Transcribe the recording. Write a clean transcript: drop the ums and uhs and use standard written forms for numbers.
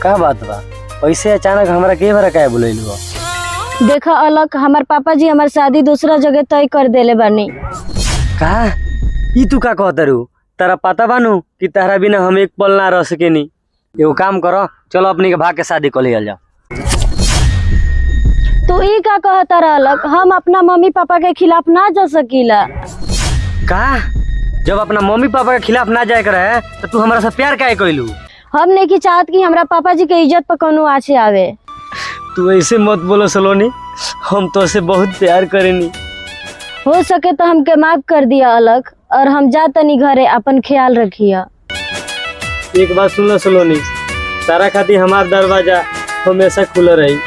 का बात बा? ऐसे अचानक हमरा के बारे काहे बुलैलू? देखा अलग, हमार पापा जी हमार शादी दूसरा जगह तय कर देले बानी। का ई तू का कहतरू? तारा पता बानू कि तारा बिना हम एक पल ना रह सकेनी। एगो काम करो, चलो अपनी के भाग के शादी कर लिया जाओ। तू ई का कहता रहलक? हम अपना मम्मी पापा के खिलाफ ना जा सकीला। का? जब अपना मम्मी पापा के खिलाफ ना जाए रहे तो तू हमरा से प्यार काहे कइलू? हम नहीं चाहत कि हमरा पापा जी के इज्जत पर कोनो आछे आवे। तू ऐसे मत बोलो सलोनी, हम तो से बहुत प्यार करेनी। हो सके तो हमके माफ कर दिया अलग, और हम जा तनी घरे, अपन ख्याल रखिया। एक बात सुन लो सलोनी, तारा खातिर हमार दरवाजा हमेशा खुला रही।